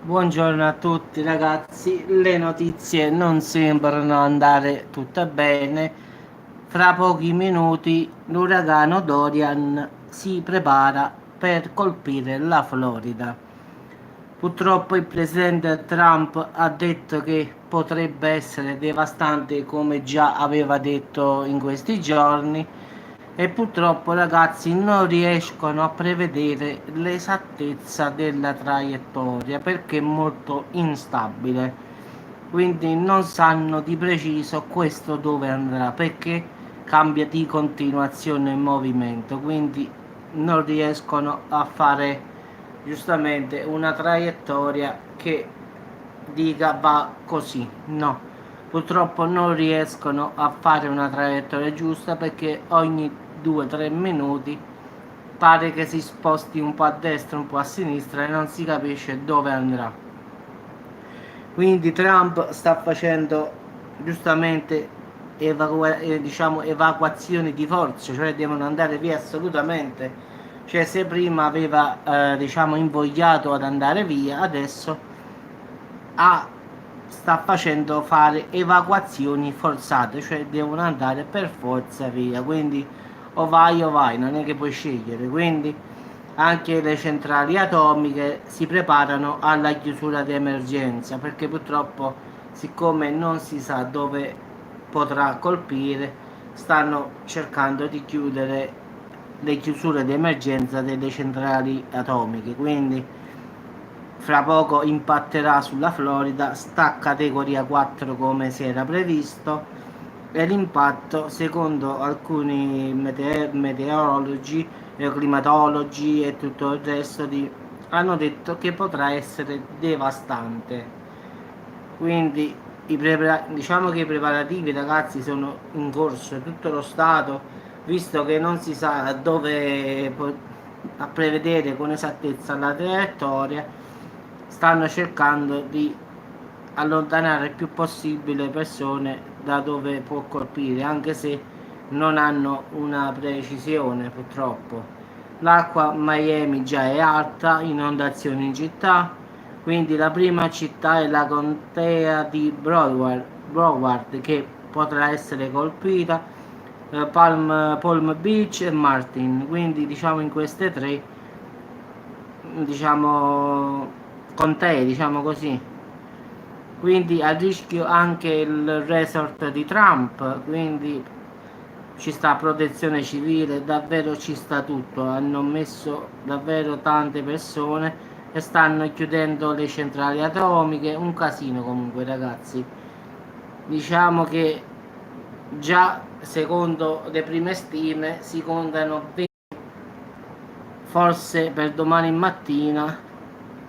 Buongiorno a tutti ragazzi, le notizie non sembrano andare tutte bene. Fra pochi minuti l'uragano Dorian si prepara per colpire la Florida. Purtroppo il presidente Trump ha detto che potrebbe essere devastante come già aveva detto in questi giorni e purtroppo ragazzi non riescono a prevedere l'esattezza della traiettoria perché è molto instabile, quindi non sanno di preciso questo dove andrà perché cambia di continuazione il movimento, quindi non riescono a fare giustamente una traiettoria che dica va così, no, purtroppo non riescono a fare una traiettoria giusta perché ogni 2-3 minuti pare che si sposti un po' a destra un po' a sinistra e non si capisce dove andrà. Quindi Trump sta facendo giustamente diciamo, evacuazioni di forze, cioè devono andare via assolutamente. Cioè se prima aveva diciamo invogliato ad andare via, adesso ha, sta facendo fare evacuazioni forzate, cioè devono andare per forza via. Quindi o vai, non è che puoi scegliere. Quindi anche le centrali atomiche si preparano alla chiusura di emergenza perché purtroppo, siccome non si sa dove potrà colpire, stanno cercando di chiudere le chiusure di emergenza delle centrali atomiche. Quindi fra poco impatterà sulla Florida, sta categoria 4 come si era previsto e l'impatto secondo alcuni meteorologi, climatologi e tutto il resto hanno detto che potrà essere devastante. Quindi diciamo che i preparativi ragazzi sono in corso, tutto lo Stato, visto che non si sa dove a prevedere con esattezza la traiettoria, stanno cercando di allontanare il più possibile persone da dove può colpire, anche se non hanno una precisione purtroppo. L'acqua a Miami già è alta, inondazioni in città, quindi la prima città è la contea di Broward che potrà essere colpita, Palm Beach e Martin, quindi diciamo in queste tre diciamo contee, diciamo così. Quindi a rischio anche il resort di Trump, quindi ci sta protezione civile, davvero ci sta tutto, hanno messo davvero tante persone e stanno chiudendo le centrali atomiche, un casino comunque ragazzi. Diciamo che già secondo le prime stime si contano 20, forse per domani mattina,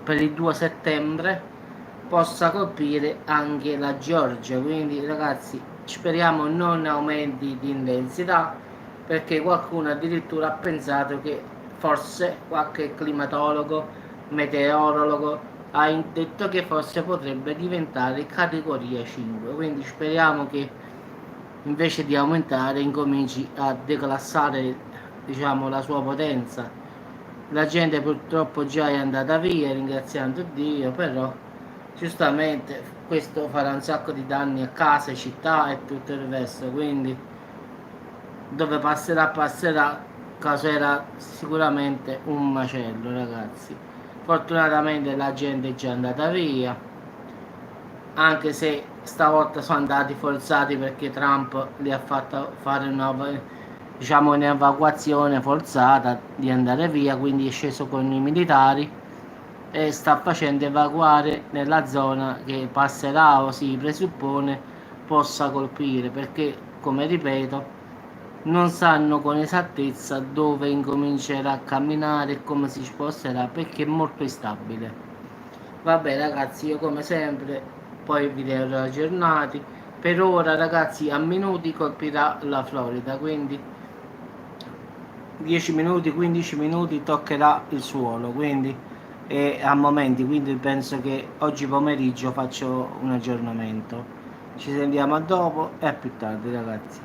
per il 2 settembre, possa colpire anche la Georgia. Quindi ragazzi speriamo non aumenti di intensità perché qualcuno addirittura ha pensato che forse qualche climatologo, meteorologo ha detto che forse potrebbe diventare categoria 5. Quindi speriamo che invece di aumentare incominci a declassare diciamo la sua potenza. La gente purtroppo già è andata via ringraziando Dio, però giustamente questo farà un sacco di danni a case, città e tutto il resto, quindi dove passerà passerà, causerà sicuramente un macello ragazzi. Fortunatamente la gente è già andata via, anche se stavolta sono andati forzati perché Trump li ha fatto fare diciamo, un'evacuazione forzata di andare via, quindi è sceso con i militari e sta facendo evacuare nella zona che passerà o si presuppone possa colpire perché, come ripeto, non sanno con esattezza dove incomincerà a camminare e come si sposterà perché è molto instabile. Vabbè ragazzi, io come sempre poi vi terrò aggiornati. Per ora ragazzi a minuti colpirà la Florida, quindi 10 minuti, 15 minuti toccherà il suolo, quindi a momenti, quindi penso che oggi pomeriggio faccio un aggiornamento. Ci sentiamo a dopo e a più tardi ragazzi.